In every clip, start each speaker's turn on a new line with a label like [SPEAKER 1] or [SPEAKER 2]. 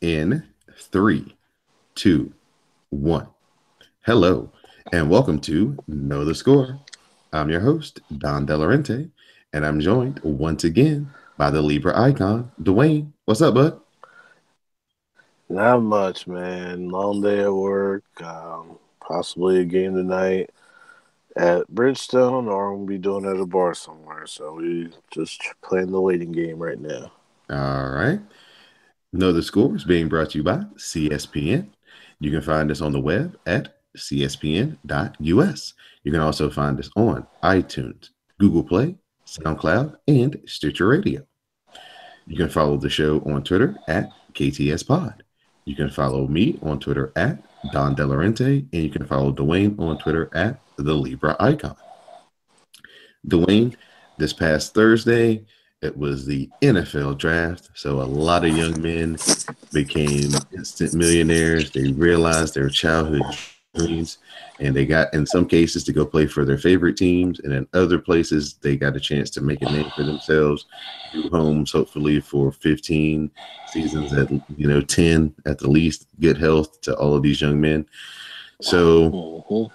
[SPEAKER 1] In three, two, one. Hello, and welcome to Know the Score. I'm your host, Don Delarente, and I'm joined once again by the Libra icon, Dwayne. What's up, bud?
[SPEAKER 2] Not much, man. Long day at work. Possibly a game tonight at Bridgestone, or I'm gonna be doing it at a bar somewhere. So we just playing the waiting game right now.
[SPEAKER 1] All right. Know the Score is being brought to you by CSPN. You can find us on the web at cspn.us. You can also find us on iTunes, Google Play, SoundCloud, and Stitcher Radio. You can follow the show on Twitter at KTS Pod. You can follow me on Twitter at Don Delarente, and you can follow Dwayne on Twitter at the Libra Icon. Dwayne, this past Thursday, it was the NFL draft. So a lot of young men became instant millionaires. They realized their childhood dreams, and they got, in some cases, to go play for their favorite teams. And in other places, they got a chance to make a name for themselves, do homes, hopefully, for 15 seasons at, 10 at the least. Good health to all of these young men. So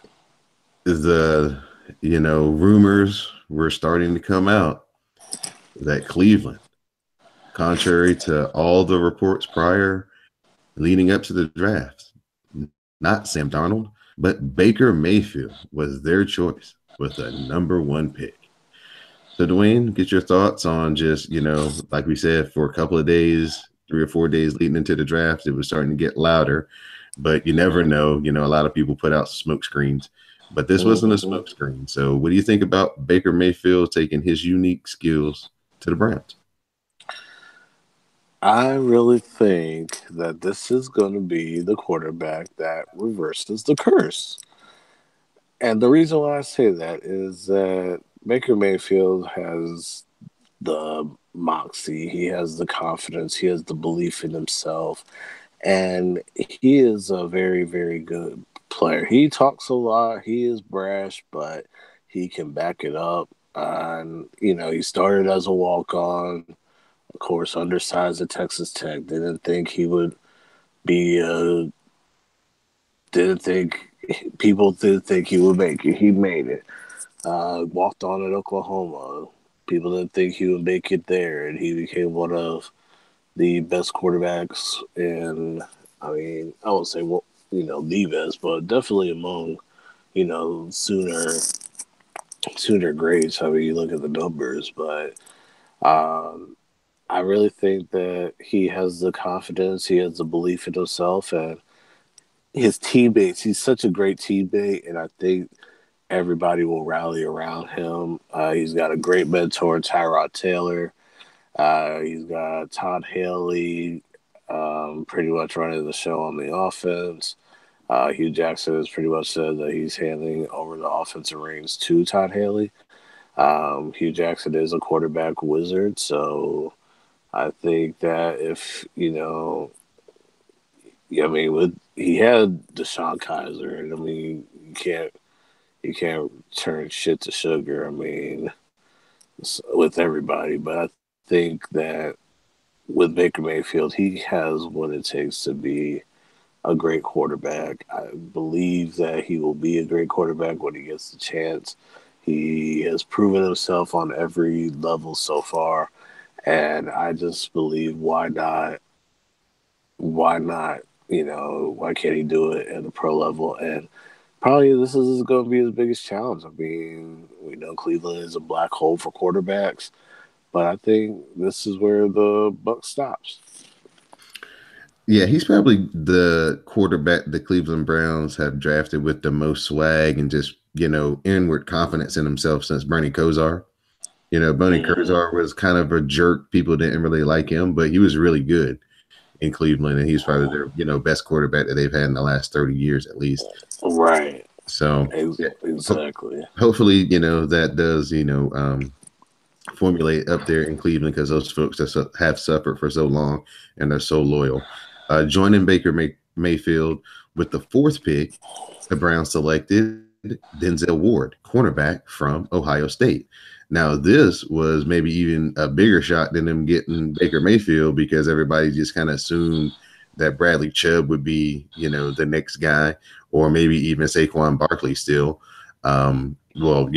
[SPEAKER 2] Mm-hmm.
[SPEAKER 1] the, rumors were starting to come out that Cleveland, contrary to all the reports prior leading up to the draft, not Sam Darnold, but Baker Mayfield was their choice with a number one pick. So, Dwayne, get your thoughts on just, like we said, for a couple of days, 3 or 4 days leading into the draft, it was starting to get louder, but you never know. A lot of people put out smoke screens, but this wasn't a
[SPEAKER 2] Mm-hmm.
[SPEAKER 1] smoke screen. So, what do you think about Baker Mayfield taking his unique skills to the Browns?
[SPEAKER 2] I really think that this is going to be the quarterback that reverses the curse. And the reason why I say that is that Baker Mayfield has the moxie, he has the confidence, he has the belief in himself, and he is a very, very good player. He talks a lot, he is brash, but he can back it up. And he started as a walk on, of course, undersized at Texas Tech. Didn't think he would be, didn't think, people didn't think he would make it. He made it. Walked on at Oklahoma. People didn't think he would make it there, and he became one of the best quarterbacks in. I mean, I won't say well, the best, but definitely among sooner grades. I mean, you look at the numbers, but um, I really think that he has the confidence, he has the belief in himself, and his teammates. He's such a great teammate, and I think everybody will rally around him. He's got a great mentor, Tyrod Taylor. He's got Todd Haley pretty much running the show on the offense. Hugh Jackson has pretty much said that he's handing over the offensive reins to Todd Haley. Hugh Jackson is a quarterback wizard, so I think that if I mean, with he had Deshaun Kaiser, and I mean, you can't turn shit to sugar. I mean, with everybody, but I think that with Baker Mayfield, he has what it takes to be a great quarterback. I believe that he will be a great quarterback when he gets the chance. He has proven himself on every level so far, and I just believe why not? Why not? Why can't he do it at the pro level? And probably this is going to be his biggest challenge. I mean, we know Cleveland is a black hole for quarterbacks, but I think this is where the buck stops.
[SPEAKER 1] Yeah, he's probably the quarterback the Cleveland Browns have drafted with the most swag and just, inward confidence in himself since Bernie Kosar. Bernie
[SPEAKER 2] Mm-hmm.
[SPEAKER 1] Kosar was kind of a jerk. People didn't really like him, but he was really good in Cleveland, and he's probably their, best quarterback that they've had in the last 30 years at least.
[SPEAKER 2] Right.
[SPEAKER 1] So, yeah,
[SPEAKER 2] Exactly.
[SPEAKER 1] hopefully, that does, formulate up there in Cleveland because those folks that have suffered for so long and are so loyal. Joining Baker Mayfield with the fourth pick, the Browns selected Denzel Ward, cornerback from Ohio State. Now, this was maybe even a bigger shot than them getting Baker Mayfield because everybody just kind of assumed that Bradley Chubb would be, the next guy, or maybe even Saquon Barkley still. Well,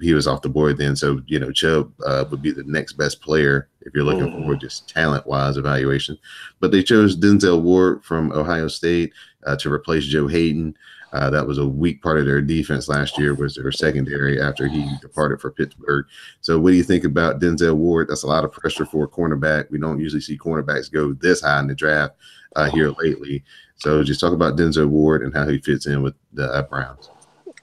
[SPEAKER 1] he was off the board then, so Chubb would be the next best player if you're looking for just talent-wise evaluation. But they chose Denzel Ward from Ohio State to replace Joe Hayden. That was a weak part of their defense last year, was their secondary after he departed for Pittsburgh. So what do you think about Denzel Ward? That's a lot of pressure for a cornerback. We don't usually see cornerbacks go this high in the draft here lately. So just talk about Denzel Ward and how he fits in with the Browns.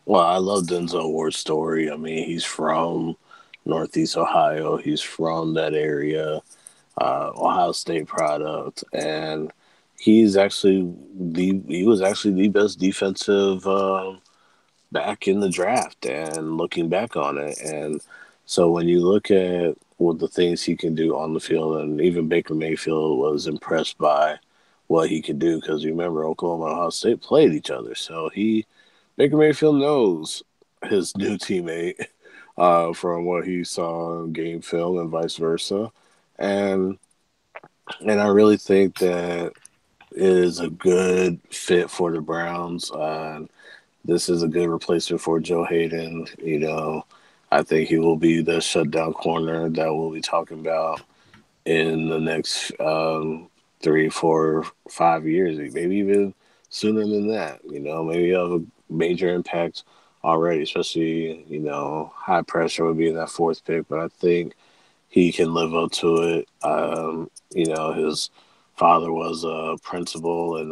[SPEAKER 2] Well, I love Denzel Ward's story. I mean, he's from Northeast Ohio. He's from that area, Ohio State product, and he was actually the best defensive back in the draft. And looking back on it, and so when you look at what the things he can do on the field, and even Baker Mayfield was impressed by what he could do, because remember Oklahoma and Ohio State played each other, so Baker Mayfield knows his new teammate from what he saw in game film and vice versa, and I really think that it is a good fit for the Browns. This is a good replacement for Joe Hayden. I think he will be the shutdown corner that we'll be talking about in the next 3, 4, 5 years, maybe even sooner than that. Maybe he'll have a major impact already, especially, high pressure would be in that fourth pick, but I think he can live up to it. His father was a principal and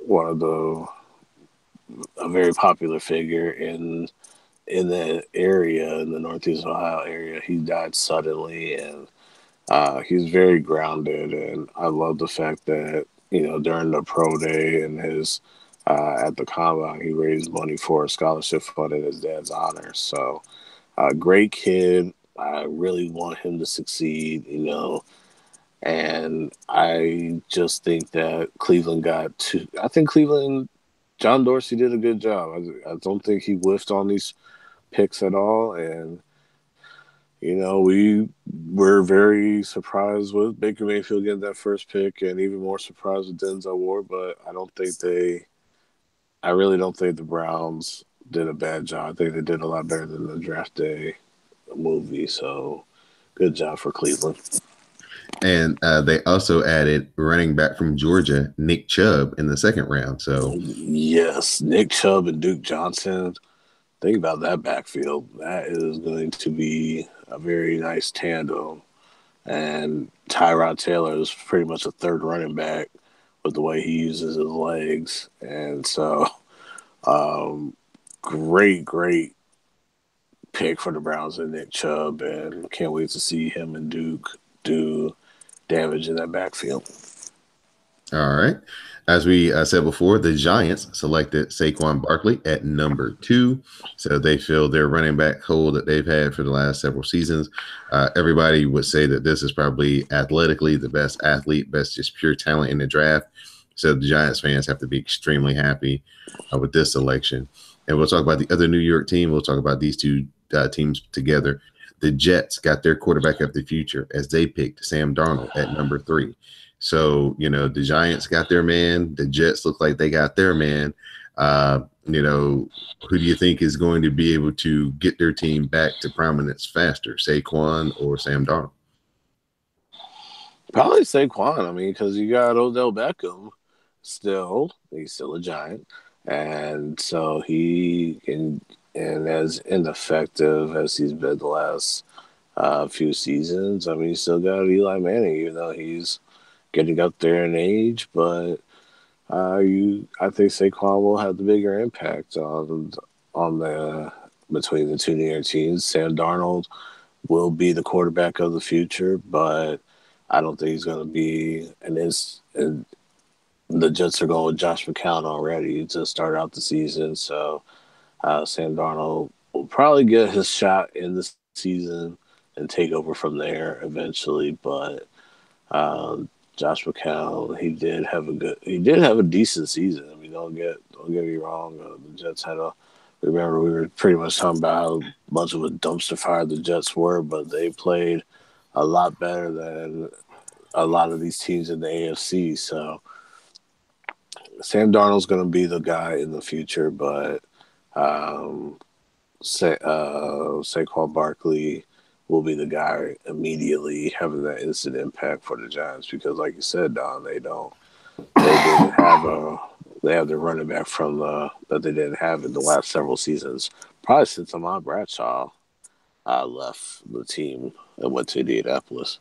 [SPEAKER 2] one of a very popular figure in the area, in the Northeast Ohio area. He died suddenly, and he's very grounded, and I love the fact that during the pro day and his at the combine, he raised money for a scholarship fund in his dad's honor. So, great kid. I really want him to succeed, and I just think that Cleveland got too. I think John Dorsey did a good job. I don't think he whiffed on these picks at all, and we were very surprised with Baker Mayfield getting that first pick, and even more surprised with Denzel Ward. But I really don't think the Browns did a bad job. I think they did a lot better than the draft day movie. So, good job for Cleveland.
[SPEAKER 1] And they also added running back from Georgia, Nick Chubb, in the second round. So
[SPEAKER 2] yes, Nick Chubb and Duke Johnson. Think about that backfield. That is going to be a very nice tandem. And Tyrod Taylor is pretty much a third running back with the way he uses his legs. And so, great pick for the Browns and Nick Chubb. And can't wait to see him and Duke do damage in that backfield.
[SPEAKER 1] All right. As we said before, the Giants selected Saquon Barkley at number 2. So they fill their running back hole that they've had for the last several seasons. Everybody would say that this is probably athletically the best athlete, best just pure talent in the draft. So the Giants fans have to be extremely happy with this selection. And we'll talk about the other New York team. We'll talk about these two teams together. The Jets got their quarterback of the future as they picked Sam Darnold at number 3. So, the Giants got their man. The Jets look like they got their man. Who do you think is going to be able to get their team back to prominence faster, Saquon or Sam Darnold?
[SPEAKER 2] Probably Saquon. I mean, because you got Odell Beckham still. He's still a Giant. And so and as ineffective as he's been the last few seasons, I mean, you still got Eli Manning, even though he's getting up there in age, but I think Saquon will have the bigger impact on the between the two New York teams. Sam Darnold will be the quarterback of the future, but I don't think he's going to be and the Jets are going with Josh McCown already to start out the season, so Sam Darnold will probably get his shot in the season and take over from there eventually, but Josh McCown, he did have a decent season. I mean, don't get me wrong. The Jets remember we were pretty much talking about how much of a dumpster fire the Jets were, but they played a lot better than a lot of these teams in the AFC. So Sam Darnold's going to be the guy in the future, but um, Saquon Barkley will be the guy immediately having that instant impact for the Giants because, like you said, Don, they didn't have they have the running back from that they didn't have in the last several seasons, probably since Ahmad Bradshaw left the team and went to Indianapolis.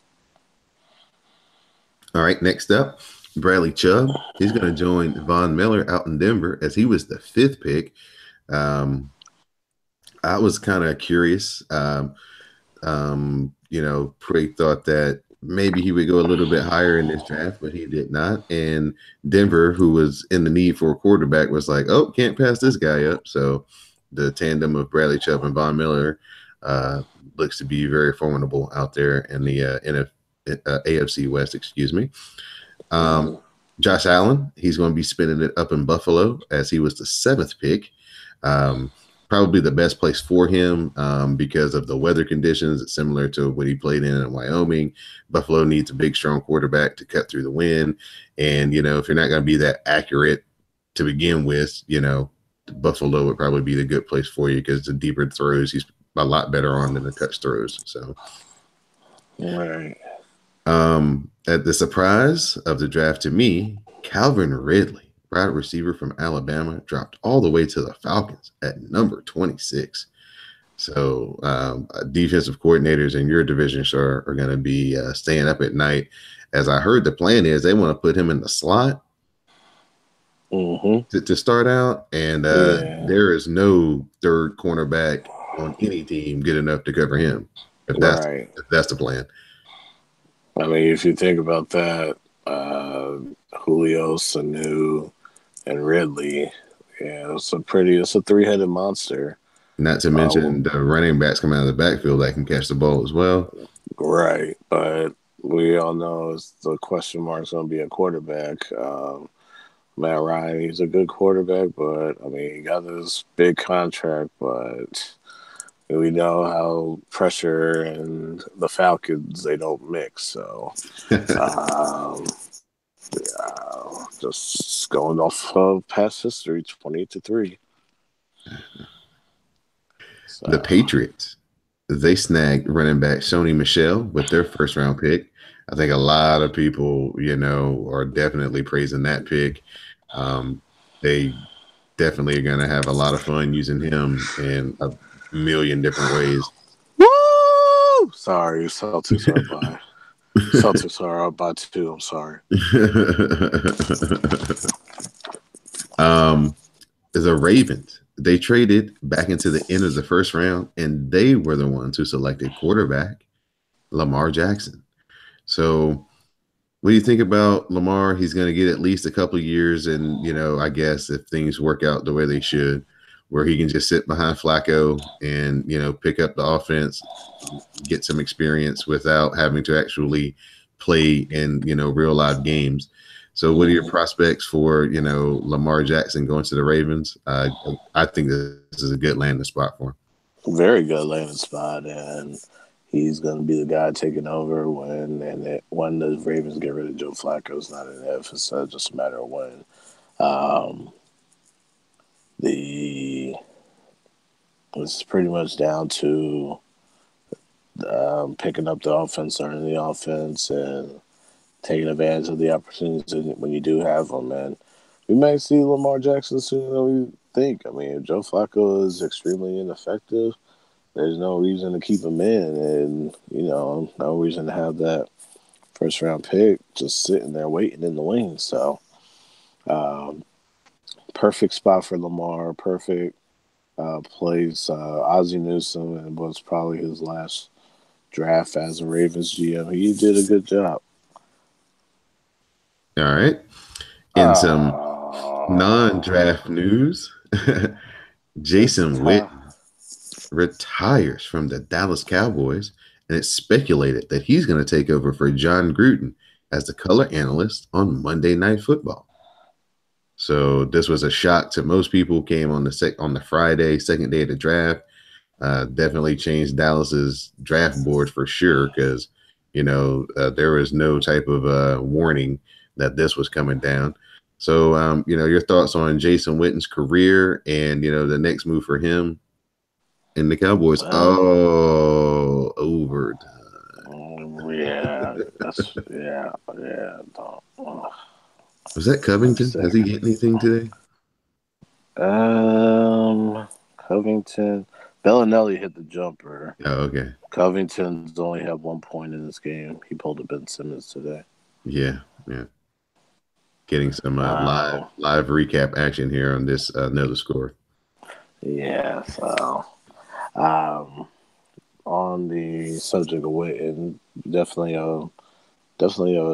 [SPEAKER 1] All right, next up, Bradley Chubb. He's going to join Von Miller out in Denver as he was the 5th pick. I was kind of curious. Pretty thought that maybe he would go a little bit higher in this draft, but he did not. And Denver, who was in the need for a quarterback, was like, oh, can't pass this guy up. So the tandem of Bradley Chubb and Von Miller looks to be very formidable out there in the AFC West, excuse me. Josh Allen, he's going to be spinning it up in Buffalo as he was the 7th pick. Probably the best place for him because of the weather conditions. It's similar to what he played in Wyoming. Buffalo needs a big, strong quarterback to cut through the wind. And, if you're not going to be that accurate to begin with, Buffalo would probably be the good place for you because the deeper throws, he's a lot better on than the touch throws. So,
[SPEAKER 2] all right.
[SPEAKER 1] At the surprise of the draft to me, Calvin Ridley, wide receiver from Alabama, dropped all the way to the Falcons at number 26. So defensive coordinators in your division, sir, are going to be staying up at night. As I heard, the plan is they want to put him in the slot to start out. And there is no third cornerback on any team good enough to cover him. If that's the plan.
[SPEAKER 2] I mean, if you think about that, Julio, Sanu, and Ridley, it's a 3-headed monster.
[SPEAKER 1] Not to mention the running backs coming out of the backfield that can catch the ball as well.
[SPEAKER 2] Right, but we all know the question mark is going to be a quarterback. Matt Ryan, he's a good quarterback, but I mean, he got this big contract, but we know how pressure and the Falcons, they don't mix. So, just going off of past history, 28-3. So.
[SPEAKER 1] The Patriots, they snagged running back Sony Michel with their 1st-round pick. I think a lot of people, are definitely praising that pick. They definitely are going to have a lot of fun using him in a million different ways.
[SPEAKER 2] Woo! Sorry, Celtics are by. Celtics are up by 2. I'm sorry.
[SPEAKER 1] The Ravens, they traded back into the end of the 1st round, and they were the ones who selected quarterback Lamar Jackson. So what do you think about Lamar? He's going to get at least a couple of years, and, I guess if things work out the way they should, where he can just sit behind Flacco and, pick up the offense, get some experience without having to actually play in, real live games. So what are your prospects for, Lamar Jackson going to the Ravens? I think this is a good landing spot for him.
[SPEAKER 2] Very good landing spot, and he's going to be the guy taking over when the Ravens get rid of Joe Flacco. It's not an if, it's just a matter of when. It's pretty much down to picking up the offense, learning the offense, and taking advantage of the opportunities when you do have them. And we may see Lamar Jackson sooner than we think. I mean, if Joe Flacco is extremely ineffective, there's no reason to keep him in, and no reason to have that 1st-round pick just sitting there waiting in the wings. So, perfect spot for Lamar. Perfect place. Ozzie Newsome, and was probably his last draft as a Ravens GM. He did a good job.
[SPEAKER 1] All right. In some non-draft news, Jason Witten retires from the Dallas Cowboys, and it's speculated that he's going to take over for John Gruden as the color analyst on Monday Night Football. So this was a shock to most people. Came on the Friday, 2nd day of the draft. Definitely changed Dallas's draft board for sure, because There was no type of warning that this was coming down. So, your thoughts on Jason Witten's career and, the next move for him and the Cowboys. Overtime.
[SPEAKER 2] Yeah, yeah.
[SPEAKER 1] Was that Covington? Has he hit anything today?
[SPEAKER 2] Covington. Bellinelli hit the jumper.
[SPEAKER 1] Oh, okay.
[SPEAKER 2] Covington's only had 1 point in this game. He pulled a Ben Simmons today.
[SPEAKER 1] Yeah. Getting some live recap action here on this another score.
[SPEAKER 2] Yeah, so on the subject of Witten, definitely an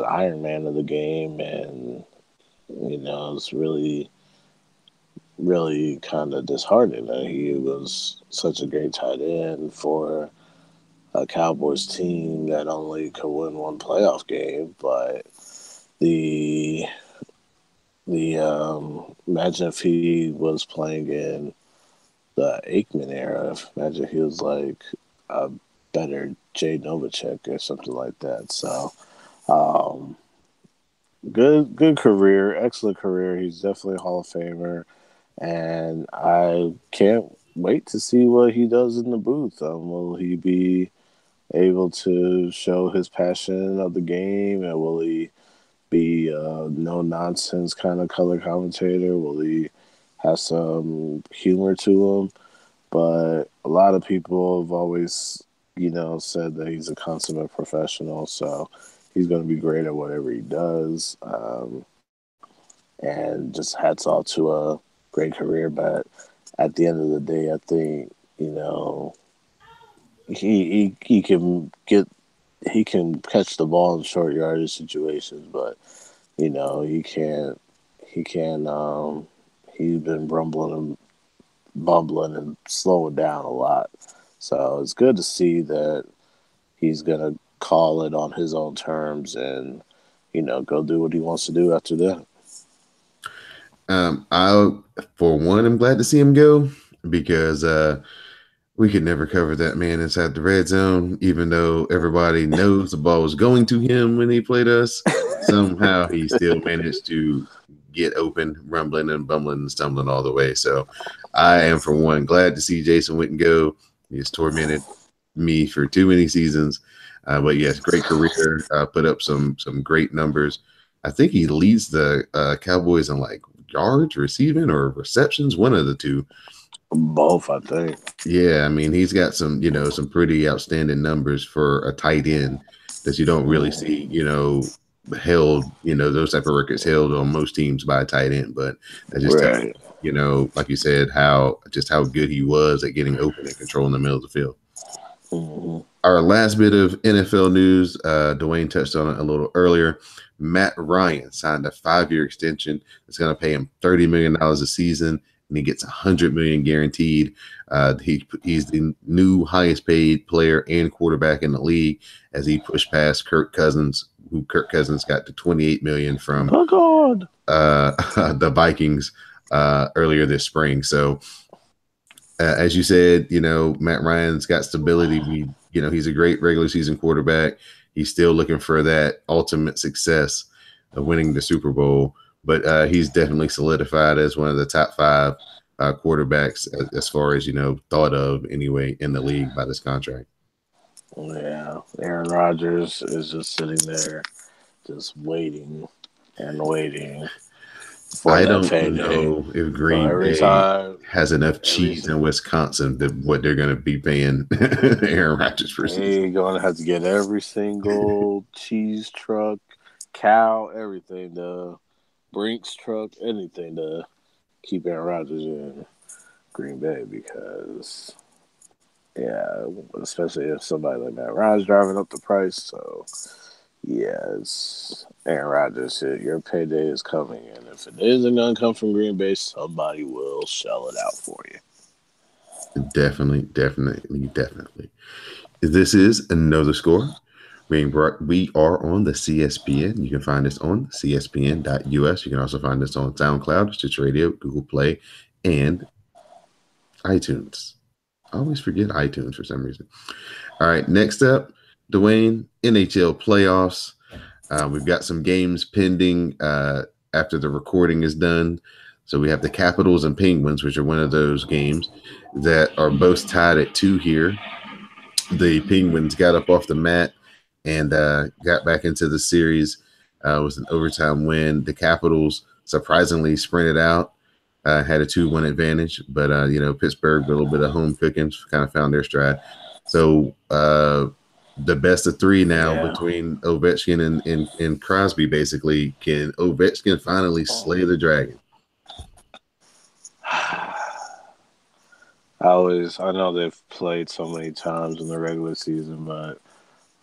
[SPEAKER 2] Iron Man of the game, and it's really kind of disheartening that he was such a great tight end for a Cowboys team that only could win one playoff game. But the imagine if he was playing in the Aikman era. Imagine if he was like a better Jay Novacek or something like that. So, good career, excellent career. He's definitely a Hall of Famer, and I can't wait to see what he does in the booth. Will he be able to show his passion of the game, and will he be no nonsense kind of color commentator? Will he have some humor to him? But a lot of people have always, said that he's a consummate professional, so he's going to be great at whatever he does. And just hats off to a great career. But at the end of the day, I think, he can catch the ball in short yardage situations, but he can't. He's been bumbling and slowing down a lot. So it's good to see that he's gonna call it on his own terms and go do what he wants to do after that.
[SPEAKER 1] For one, I'm glad to see him go because we could never cover that man inside the red zone, even though everybody knows the ball was going to him when he played us. Somehow he still managed to get open, rumbling and bumbling and stumbling all the way. So I am, for one, glad to see Jason Witten go. He's tormented me for too many seasons. But yes, great career. Put up some great numbers. I think he leads the Cowboys in like yards receiving or receptions, one of the two.
[SPEAKER 2] Both, I think.
[SPEAKER 1] Yeah, I mean, he's got some pretty outstanding numbers for a tight end that you don't really see, held, those type of records held on most teams by a tight end. But that just tells like you said, how good he was at getting open and controlling the middle of the field.
[SPEAKER 2] Mm-hmm.
[SPEAKER 1] Our last bit of NFL news, Dwayne touched on it a little earlier. Matt Ryan signed a 5-year extension. It's going to pay him $30 million a season, and he gets $100 million guaranteed. He's the new highest paid player and quarterback in the league as he pushed past Kirk Cousins, who Kirk Cousins got to $28 million from the Vikings earlier this spring. So as you said, Matt Ryan's got stability. He's a great regular season quarterback. He's still looking for that ultimate success of winning the Super Bowl, but he's definitely solidified as one of the top 5 quarterbacks as far as, thought of anyway in the league by this contract.
[SPEAKER 2] Yeah, Aaron Rodgers is just sitting there just waiting and waiting.
[SPEAKER 1] I don't know if Green Bay has enough cheese in Wisconsin that what they're going to be paying Aaron Rodgers for season.
[SPEAKER 2] They're going to have to get every single cheese truck, cow, everything, the Brinks truck, anything to keep Aaron Rodgers in Green Bay because, especially if somebody like Matt Ryan's driving up the price. So, it's Aaron Rodgers. Your payday is coming, and if it isn't going to come from Green Bay, somebody will shell it out for you.
[SPEAKER 1] Definitely. This is another score. We are on the CSPN. You can find us on cspn.us. You can also find us on SoundCloud, Stitcher Radio, Google Play, and iTunes. I always forget iTunes for some reason. All right, next up, Dwayne, NHL playoffs. We've got some games pending after the recording is done. So we have the Capitals and Penguins, which are one of those games that are both tied at 2 here. The Penguins got up off the mat and got back into the series. It was an overtime win. The Capitals surprisingly sprinted out, had a 2-1 advantage, but Pittsburgh, a little bit of home cooking, kind of found their stride. So the best of 3 now between Ovechkin and Crosby. Basically, can Ovechkin finally slay the dragon?
[SPEAKER 2] I know they've played so many times in the regular season, but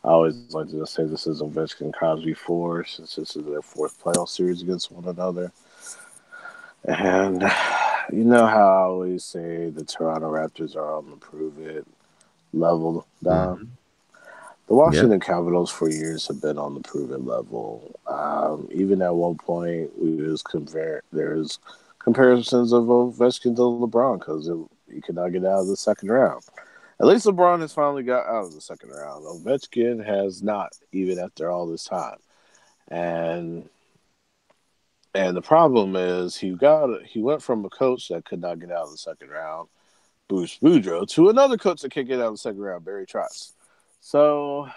[SPEAKER 2] I always like to say this is Ovechkin Crosby 4, since this is their 4th playoff series against one another. And you know how I always say the Toronto Raptors are on the prove it level down.
[SPEAKER 1] Mm-hmm.
[SPEAKER 2] The Washington Capitals for years have been on the prove it level. Even at one point, there's comparisons of Ovechkin to LeBron because he could not get out of the second round. At least LeBron has finally got out of the second round. Ovechkin has not, even after all this time. And the problem is he went from a coach that could not get out of the second round, Bruce Boudreau, to another coach that can't get out of the second round, Barry Trotz. So,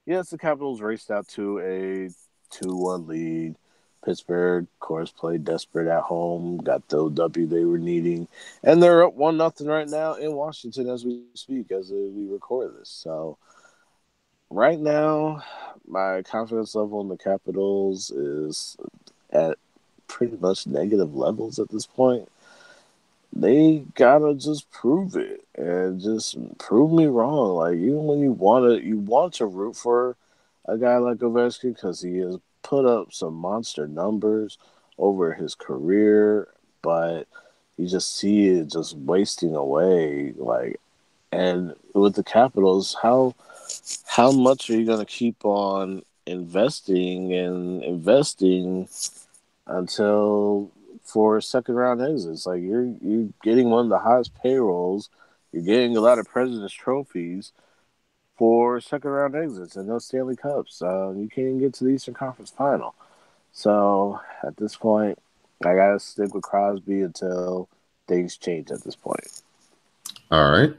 [SPEAKER 2] yes, the Capitals raced out to a 2-1 lead. Pittsburgh, of course, played desperate at home, got the W they were needing, and they're up 1-0 right now in Washington as we speak, as we record this. So, right now, my confidence level in the Capitals is at pretty much negative levels at this point. They gotta just prove it and just prove me wrong. Like, even when you want to root for a guy like Ovechkin because he has put up some monster numbers over his career, but you just see it just wasting away. Like, and with the Capitals, how much are you gonna keep on investing until for second round exits? Like, you're getting one of the highest payrolls, you're getting a lot of President's trophies for second round exits and no Stanley Cups. You can't even get to the Eastern Conference Final. So at this point, I gotta stick with Crosby until things change. At this point,
[SPEAKER 1] all right.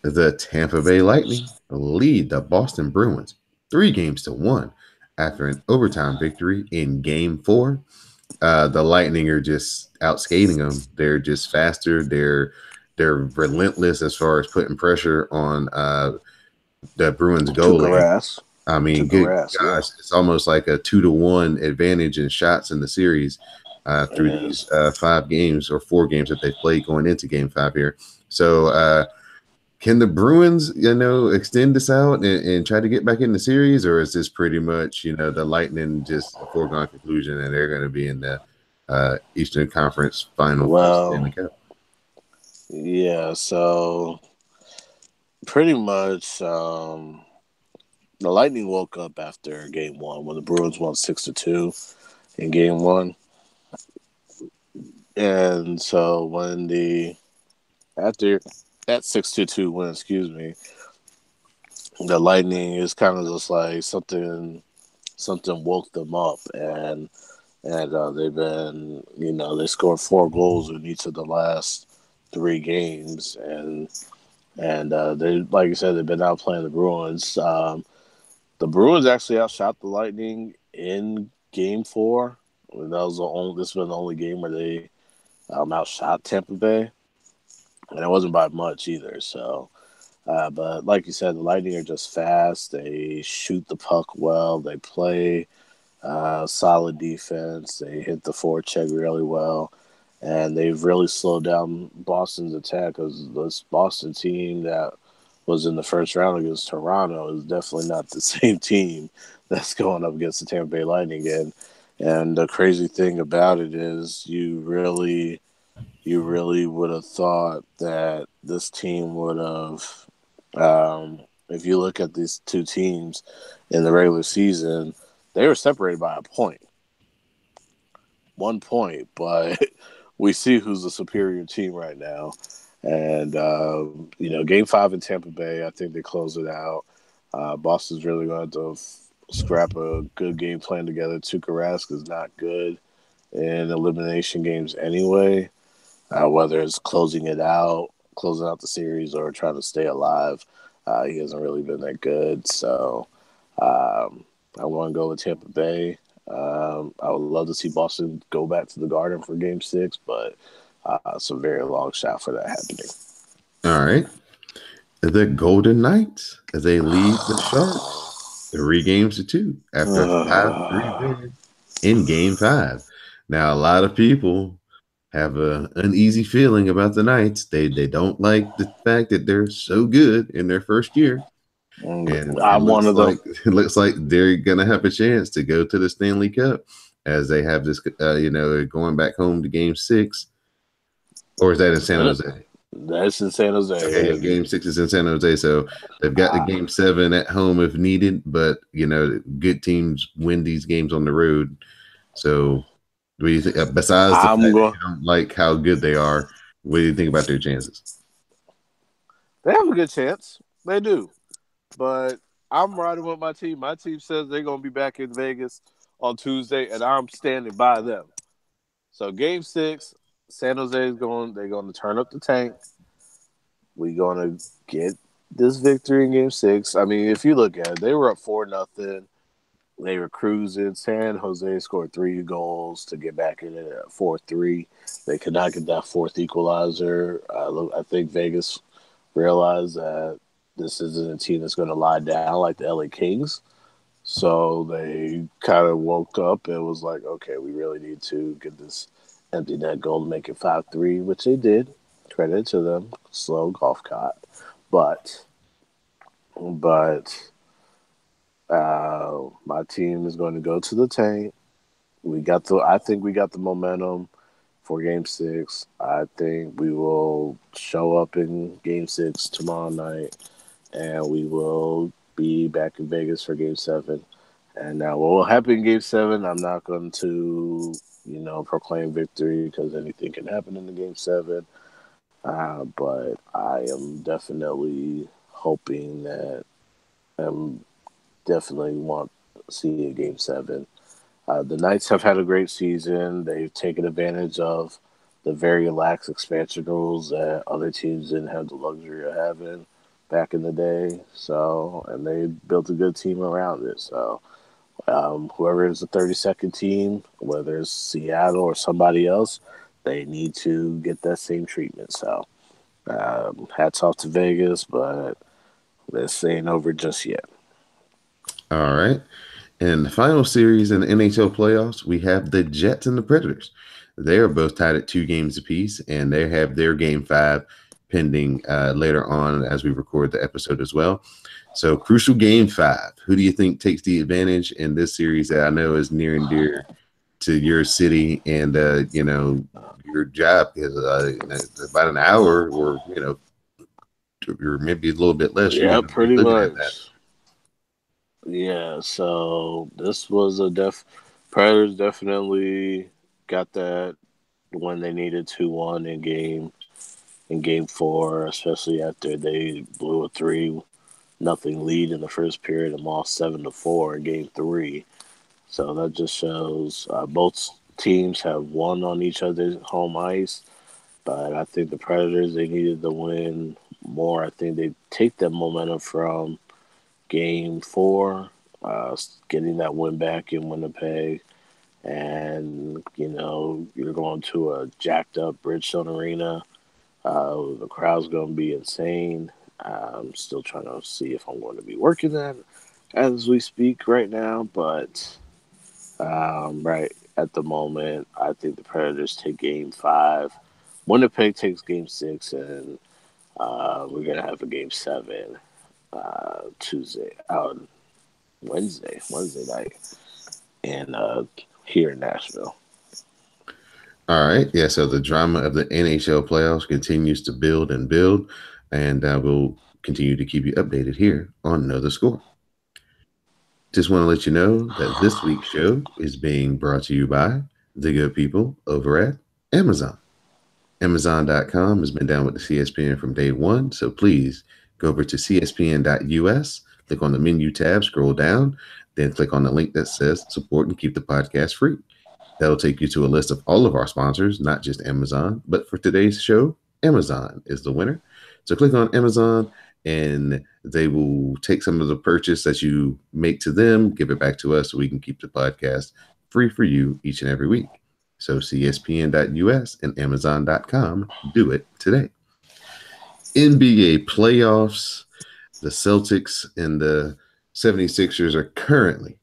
[SPEAKER 1] The Tampa Bay Lightning lead the Boston Bruins 3-1 after an overtime victory in Game 4. The Lightning are just outskating them. They're just faster. They're relentless as far as putting pressure on the Bruins goalie. I mean, good gosh, it's almost like a 2-1 advantage in shots in the series through these 5 games or 4 games that they've played going into Game 5 here. So, can the Bruins, extend this out and try to get back in the series, or is this pretty much, the Lightning just a foregone conclusion and they're going to be in the Eastern Conference Final?
[SPEAKER 2] Well, yeah, so pretty much the Lightning woke up after Game 1 when the Bruins won 6-2 in Game 1. And so after that 6-2 win, the Lightning is kind of just like something woke them up, and they've been, they scored 4 goals in each of the last 3 games, and they, like you said, they've been out playing the Bruins. The Bruins actually outshot the Lightning in Game 4. This was the only game where they outshot Tampa Bay, and it wasn't by much either. So, but like you said, the Lightning are just fast. They shoot the puck well. They play solid defense. They hit the forecheck really well, and they've really slowed down Boston's attack, because this Boston team that was in the first round against Toronto is definitely not the same team that's going up against the Tampa Bay Lightning. And the crazy thing about it is you really would have thought that this team would have, if you look at these 2 teams in the regular season, they were separated by a point. 1 point, but we see who's the superior team right now. And, Game 5 in Tampa Bay, I think they closed it out. Boston's really going to scrap a good game plan together. Tuukka Rask is not good in elimination games anyway, whether it's closing out the series, or trying to stay alive. He hasn't really been that good. So I want to go with Tampa Bay. I would love to see Boston go back to the Garden for Game 6, but it's a very long shot for that happening.
[SPEAKER 1] All right. The Golden Knights, as they lead the Sharks 3-2 after a 5-3 win in Game 5. Now, a lot of people have an uneasy feeling about the Knights. They don't like the fact that they're so good in their first year. And
[SPEAKER 2] I'm one of them.
[SPEAKER 1] It looks like they're gonna have a chance to go to the Stanley Cup, as they have this, going back home to Game 6, or is that in San Jose?
[SPEAKER 2] That's in San Jose.
[SPEAKER 1] Okay, Game 6 is in San Jose, so they've got the Game 7 at home if needed. But good teams win these games on the road. So, what do you think? Besides the fact that you don't like how good they are, what do you think about their chances?
[SPEAKER 2] They have a good chance. They do. But I'm riding with my team. My team says they're going to be back in Vegas on Tuesday, and I'm standing by them. So Game 6, San Jose they're going to turn up the tank. We're going to get this victory in Game 6. I mean, if you look at it, they were up 4-0. They were cruising. San Jose scored 3 goals to get back in it at 4-3. They could not get that fourth equalizer. I think Vegas realized that this isn't a team that's going to lie down like the LA Kings. So they kind of woke up and was like, okay, we really need to get this empty net goal to make it 5-3, which they did. Credit to them. Slow golf cart. But my team is going to go to the tank. I think we got the momentum for Game 6. I think we will show up in Game 6 tomorrow night, and we will be back in Vegas for Game 7. And now what will happen in Game 7, I'm not going to, proclaim victory, because anything can happen in the Game 7. But I am definitely hoping that definitely want to see a Game 7. The Knights have had a great season. They've taken advantage of the very lax expansion rules that other teams didn't have the luxury of having back in the day. So, and they built a good team around it. So, whoever is the 32nd team, whether it's Seattle or somebody else, they need to get that same treatment. So, hats off to Vegas, but this ain't over just yet.
[SPEAKER 1] All right. In the final series in the NHL playoffs, we have the Jets and the Predators. They are both tied at 2 games apiece, and they have their Game 5 pending later on as we record the episode as well. So, crucial Game 5. Who do you think takes the advantage in this series that I know is near and dear to your city and, your job? Because about an hour or, or maybe a little bit less.
[SPEAKER 2] Yeah, pretty much. Yeah, so this was Predators definitely got that when they needed 2-1 in game 4, especially after they blew a 3-0 lead in the first period and lost 7-4 in Game 3. So that just shows both teams have won on each other's home ice, but I think the Predators, they needed the win more. I think they take that momentum from Game 4, getting that win back in Winnipeg, and you're going to a jacked up Bridgestone Arena. The crowd's going to be insane. I'm still trying to see if I'm going to be working that as we speak right now, but right at the moment, I think the Predators take Game 5. Winnipeg takes Game 6, and we're gonna have a Game 7 Wednesday night, and here in Nashville.
[SPEAKER 1] All right, yeah. So the drama of the NHL playoffs continues to build and build, and we'll continue to keep you updated here on Know the Score. Just want to let you know that this week's show is being brought to you by the good people over at Amazon. Amazon.com has been down with the CSPN from day one, so please go over to CSPN.us, Click on the menu tab, scroll down, then click on the link that says support and keep the podcast free. That'll take you to a list of all of our sponsors, not just Amazon. But for today's show, Amazon is the winner. So click on Amazon and they will take some of the purchase that you make to them, give it back to us so we can keep the podcast free for you each and every week. So CSPN.us and Amazon.com, do it today. NBA playoffs, the Celtics and the 76ers are currently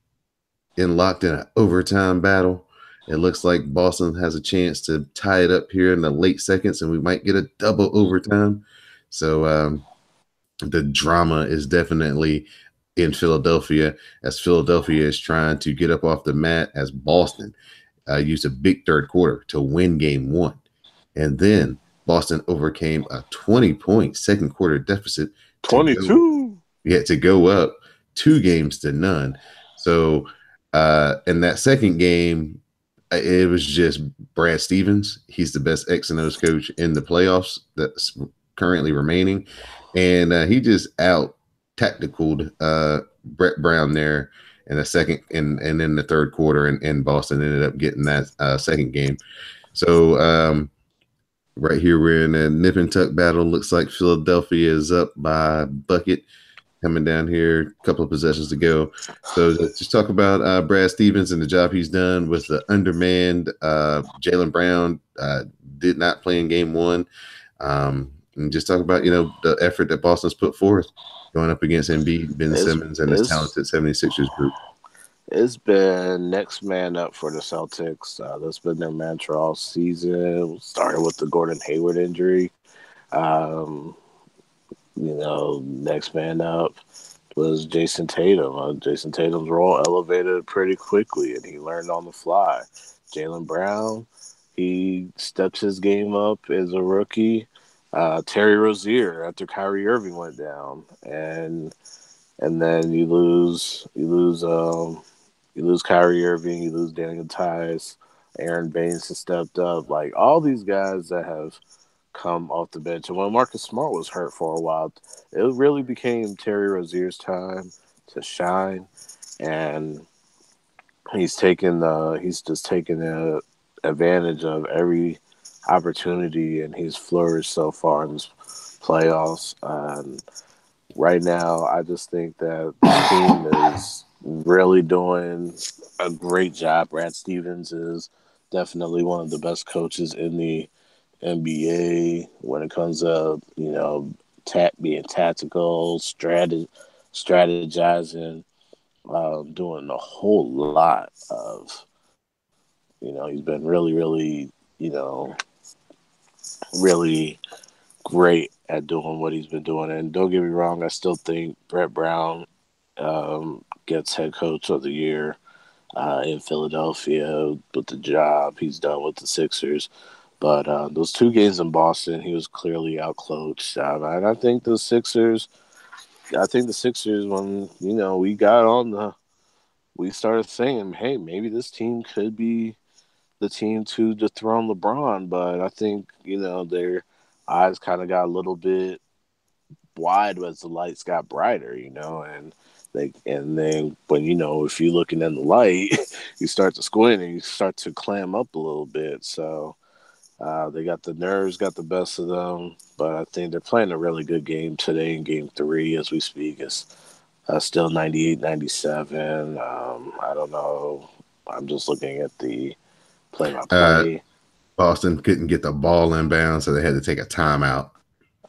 [SPEAKER 1] locked in an overtime battle. It looks like Boston has a chance to tie it up here in the late seconds, and we might get a double overtime. So the drama is definitely in Philadelphia, as Philadelphia is trying to get up off the mat, as Boston used a big third quarter to win game one. And then Boston overcame a 20-point second quarter deficit.
[SPEAKER 2] 22.
[SPEAKER 1] To go up 2-0. So in that second game, it was just Brad Stevens. He's the best X and O's coach in the playoffs that's currently remaining. And he just out tacticaled Brett Brown there in the second and in the third quarter, and Boston ended up getting that second game. So right here, we're in a nip and tuck battle. Looks like Philadelphia is up by a bucket coming down here. A couple of possessions to go. So just talk about Brad Stevens and the job he's done with the undermanned Jaylen Brown. Did not play in game one. And just talk about, the effort that Boston's put forth going up against Embiid, Ben Simmons, and this talented 76ers group.
[SPEAKER 2] It's been next man up for the Celtics. That's been their mantra all season. Started with the Gordon Hayward injury. Next man up was Jason Tatum. Jason Tatum's role elevated pretty quickly, and he learned on the fly. Jaylen Brown, he steps his game up as a rookie. Terry Rozier, after Kyrie Irving went down, and then you lose Kyrie Irving, you lose Daniel Tice, Aaron Baines has stepped up. Like, all these guys that have come off the bench. And when Marcus Smart was hurt for a while, it really became Terry Rozier's time to shine. And he's just taken advantage of every opportunity, and he's flourished so far in this playoffs. Right now, I just think that the team is really doing a great job. Brad Stevens is definitely one of the best coaches in the NBA when it comes to, being tactical, strategizing, doing a whole lot of, he's been really, really, really great at doing what he's been doing. And don't get me wrong, I still think Brett Brown gets head coach of the year in Philadelphia with the job he's done with the Sixers. But those 2 games in Boston, he was clearly outcoached. And I think the Sixers, when, we started saying, hey, maybe this team could be the team to dethrone LeBron. But I think, their eyes kind of got a little bit wide as the lights got brighter, and then when, if you're looking in the light, you start to squint and you start to clam up a little bit. So, they got the nerves, got the best of them, but I think they're playing a really good game today in game 3 as we speak. It's still 98-97. I don't know. I'm just looking at the play-by-play.
[SPEAKER 1] Boston couldn't get the ball inbound, so they had to take a timeout.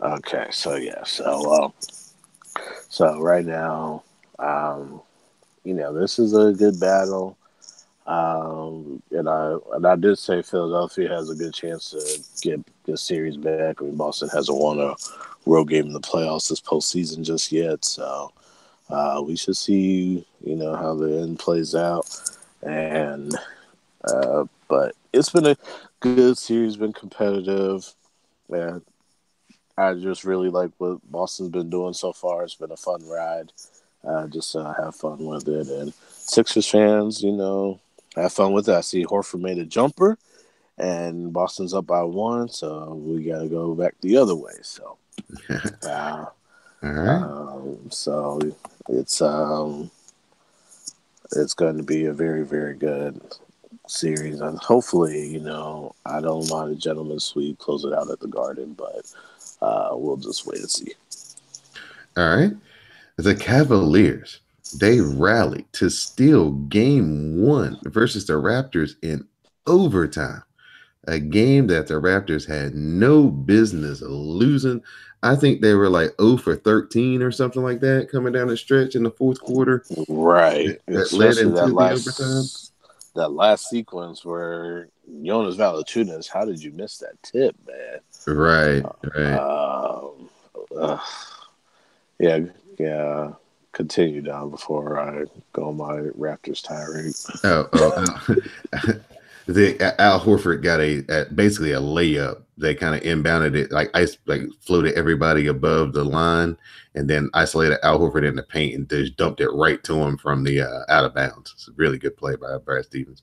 [SPEAKER 2] Okay, so yeah. So right now, this is a good battle. And I did say Philadelphia has a good chance to get the series back. I mean, Boston hasn't won a road game in the playoffs this postseason just yet, so we should see, how the end plays out. And but it's been a good series, been competitive. And I just really like what Boston's been doing so far. It's been a fun ride. Just have fun with it, and Sixers fans, have fun with it. I see Horford made a jumper, and Boston's up by 1, so we got to go back the other way. So,
[SPEAKER 1] all right.
[SPEAKER 2] It's it's going to be a very, very good series, and hopefully, I don't mind a gentleman's sweep, close it out at the Garden, but we'll just wait and see.
[SPEAKER 1] All right. The Cavaliers, they rallied to steal game one versus the Raptors in overtime, a game that the Raptors had no business losing. I think they were like 0 for 13 or something like that coming down the stretch in the fourth quarter.
[SPEAKER 2] Right,
[SPEAKER 1] That led
[SPEAKER 2] especially
[SPEAKER 1] into the overtime.
[SPEAKER 2] that last sequence where Jonas Valanciunas. How did you miss that tip, man?
[SPEAKER 1] Right, right.
[SPEAKER 2] Um, uh, yeah, yeah. Continue down before I go on my Raptors tirade.
[SPEAKER 1] Oh. Al Horford got basically a layup. They kind of inbounded it, like floated everybody above the line, and then isolated Al Horford in the paint and just dumped it right to him from the out of bounds. It's a really good play by Brad Stevens.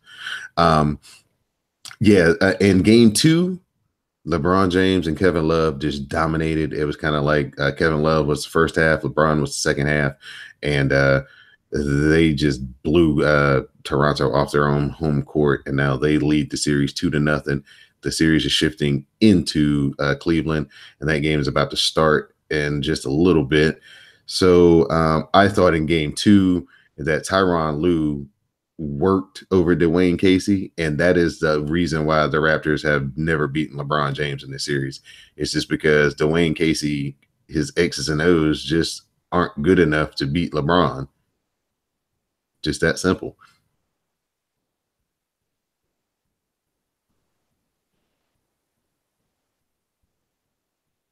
[SPEAKER 1] In game two, LeBron James and Kevin Love just dominated. It was kind of like Kevin Love was the first half, LeBron was the second half, and they just blew Toronto off their own home court, and now they lead the series 2-0. The series is shifting into Cleveland, and that game is about to start in just a little bit. So I thought in game two that Tyronn Lue worked over Dwayne Casey, and that is the reason why the Raptors have never beaten LeBron James in this series. It's just because Dwayne Casey, his X's and O's just aren't good enough to beat LeBron. Just that simple.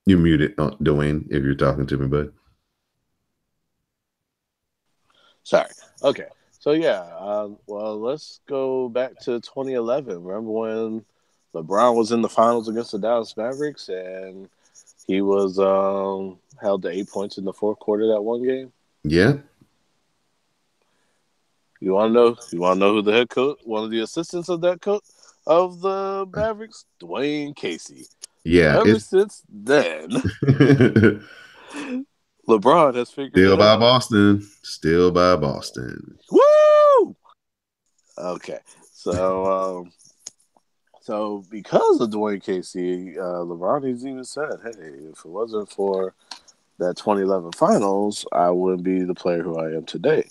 [SPEAKER 1] You muted, Dwayne, if you're talking to me, bud.
[SPEAKER 2] Sorry. Okay. So yeah, well, let's go back to 2011. Remember when LeBron was in the finals against the Dallas Mavericks, and he was held to 8 points in the fourth quarter that one game?
[SPEAKER 1] Yeah.
[SPEAKER 2] You want to know? You want to know who the head coach, one of the assistants of that coach of the Mavericks, Dwayne Casey.
[SPEAKER 1] Yeah.
[SPEAKER 2] So ever since then, LeBron has figured
[SPEAKER 1] Still
[SPEAKER 2] it
[SPEAKER 1] by
[SPEAKER 2] out.
[SPEAKER 1] Boston. Still by Boston.
[SPEAKER 2] Woo! Okay, so because of Dwayne Casey, LeBron has even said, "Hey, if it wasn't for that 2011 Finals, I wouldn't be the player who I am today."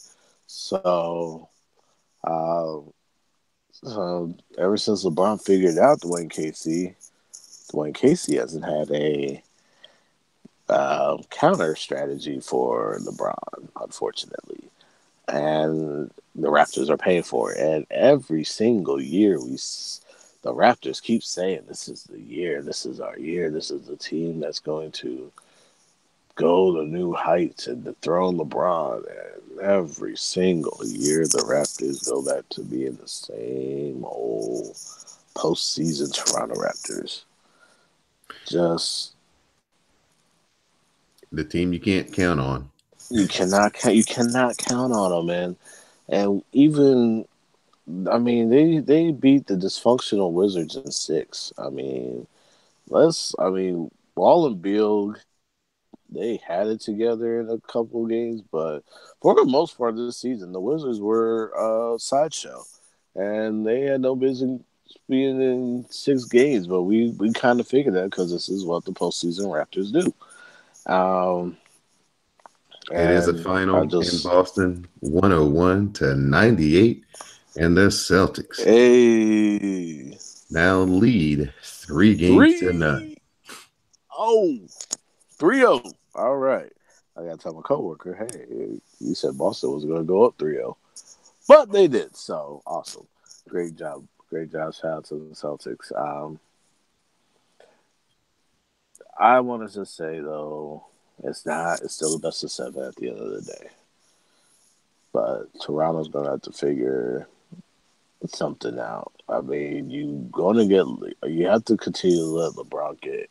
[SPEAKER 2] So, uh, so ever since LeBron figured out Dwayne Casey hasn't had a counter strategy for LeBron, unfortunately, and the Raptors are paying for it. And every single year, the Raptors keep saying, "This is the year. This is our year. This is the team that's going to go to new heights and dethrone LeBron." And every single year, the Raptors go back to being the same old postseason Toronto Raptors. Just
[SPEAKER 1] The team you can't count on.
[SPEAKER 2] you cannot count on them, man. And even I mean, they beat the dysfunctional Wizards in six. Wall and Beal, they had it together in a couple of games, but for the most part of this season, the Wizards were a sideshow, and they had no business being in 6 games. But we kind of figured that because this is what the postseason Raptors do. Um,
[SPEAKER 1] It is a
[SPEAKER 2] and I
[SPEAKER 1] final in
[SPEAKER 2] just
[SPEAKER 1] Boston, 101-98, and the Celtics
[SPEAKER 2] hey
[SPEAKER 1] now lead 3-0.
[SPEAKER 2] 3-0. 3-0. All right. I got to tell my coworker, hey, you said Boston was going to go up 3-0. But they did. So awesome. Great job. Great job. Shout out to the Celtics. I wanted to say, though, it's still the best of seven at the end of the day. But Toronto's going to have to figure something out. I mean, you have to continue to let LeBron get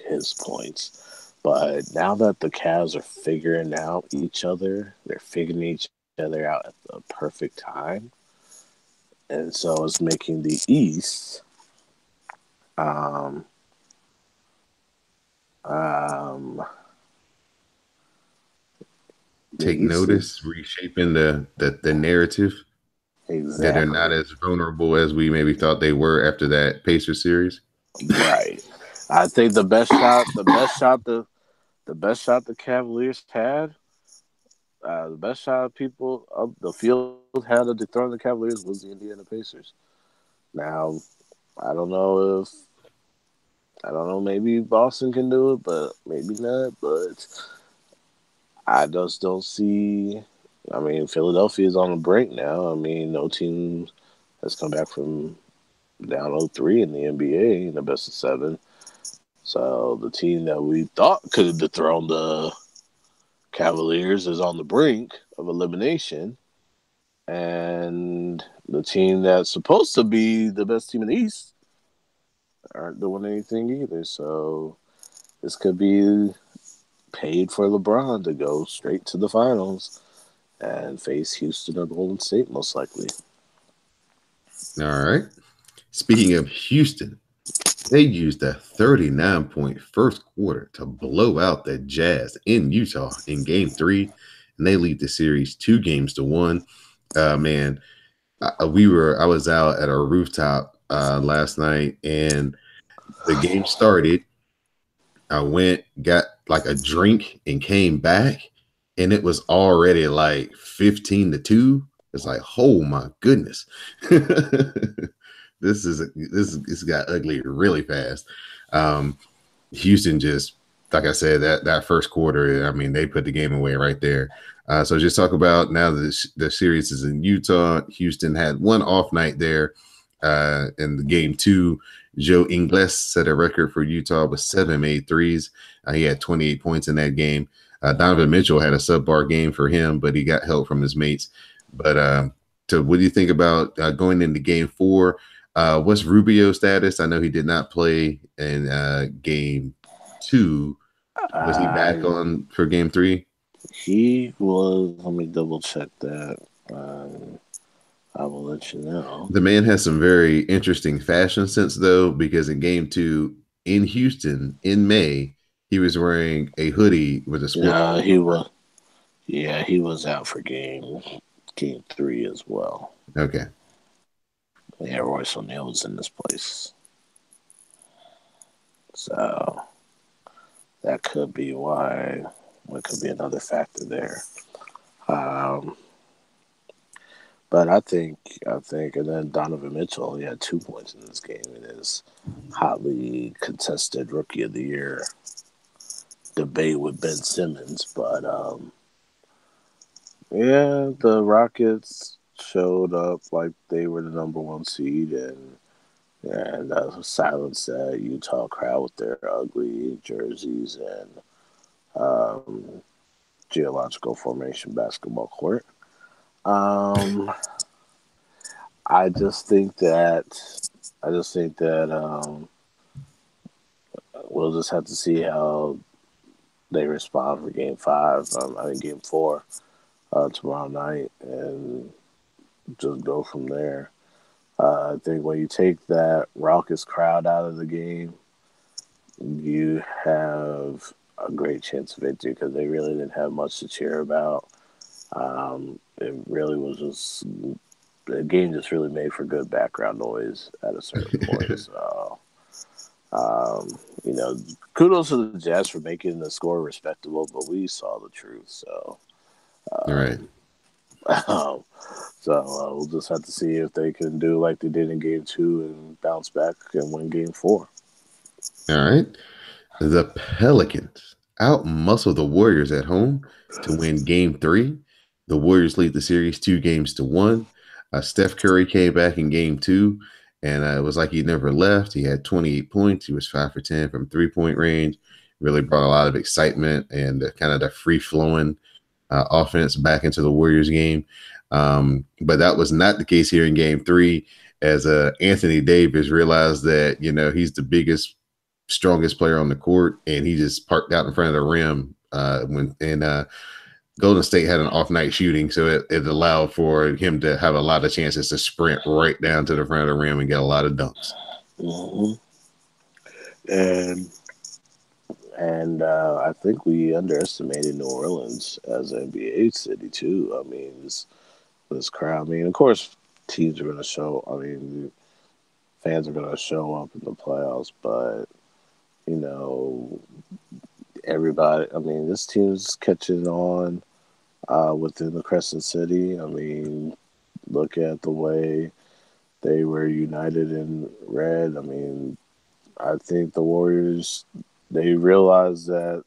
[SPEAKER 2] his points. But now that the Cavs are figuring out each other, they're figuring each other out at the perfect time. And so it's making the East um, um, Yeah,
[SPEAKER 1] take notice, reshaping the narrative that they're not
[SPEAKER 2] exactly.
[SPEAKER 1] as vulnerable as we maybe thought they were after that Pacers series.
[SPEAKER 2] Right. I think the best shot the Cavaliers had, the best shot people of the field had to dethrone the Cavaliers was the Indiana Pacers. Now, I don't know if I don't know. Maybe Boston can do it, but maybe not. But I just don't see. I mean, Philadelphia is on the brink now. I mean, no team has come back from down 0-3 in the NBA in the best of seven. So the team that we thought could have dethroned the Cavaliers is on the brink of elimination. And the team that's supposed to be the best team in the East aren't doing anything either. So this could be paid for LeBron to go straight to the finals and face Houston or Golden State, most likely.
[SPEAKER 1] All right. Speaking of Houston, they used a 39-point first quarter to blow out the Jazz in Utah in game 3, and they lead the series 2-1. Man, I was out at a rooftop last night, and the game started. I went, got like a drink, and came back, and it was already like 15-2. It's like, oh my goodness. This got ugly really fast. Houston just, like I said, that first quarter, I mean, they put the game away right there. So just talk about now that the series is in Utah. Houston had one off night there in the game 2. Joe Ingles set a record for Utah with 7 made threes. He had 28 points in that game. Donovan Mitchell had a subpar game for him, but he got help from his mates. But so what do you think about going into game 4? What's Rubio's status? I know he did not play in game 2. Was he back on for game 3?
[SPEAKER 2] He was. Let me double check that. I will let you know.
[SPEAKER 1] The man has some very interesting fashion sense, though, because in game 2 in Houston in May, he was wearing a hoodie with a sport.
[SPEAKER 2] He was. Yeah, he was out for game 3 as well.
[SPEAKER 1] Okay.
[SPEAKER 2] Yeah, Royce O'Neal was in this place, so that could be why. What could be another factor there. Um, but I think, and then Donovan Mitchell only had 2 points in this game in his hotly contested Rookie of the Year debate with Ben Simmons. But yeah, the Rockets showed up like they were the number 1 seed and silenced that Utah crowd with their ugly jerseys and geological formation basketball court. I just think that we'll just have to see how they respond for game 5. I mean game 4 tomorrow night, and just go from there. I think when you take that raucous crowd out of the game, you have a great chance of victory because they really didn't have much to cheer about. It really was just the game just really made for good background noise at a certain point. So, kudos to the Jazz for making the score respectable, but we saw the truth. So,
[SPEAKER 1] All right.
[SPEAKER 2] We'll just have to see if they can do like they did in game 2 and bounce back and win game 4.
[SPEAKER 1] All right. The Pelicans outmuscle the Warriors at home to win game 3. The Warriors lead the series 2-1. Steph Curry came back in game 2, and it was like he never left. He had 28 points. He was 5 for 10 from 3-point range. Really brought a lot of excitement and kind of the free-flowing offense back into the Warriors game. But that was not the case here in game 3, as Anthony Davis realized that, he's the biggest, strongest player on the court, and he just parked out in front of the rim when Golden State had an off night shooting, so it allowed for him to have a lot of chances to sprint right down to the front of the rim and get a lot of dunks.
[SPEAKER 2] Mm-hmm. And And I think we underestimated New Orleans as an NBA city too. I mean, this crowd. I mean, of course, teams are going to show. I mean, fans are going to show up in the playoffs, but you know, everybody. I mean, this team's catching on within the Crescent City. I mean, look at the way they were united in red. I mean, I think the Warriors they realized that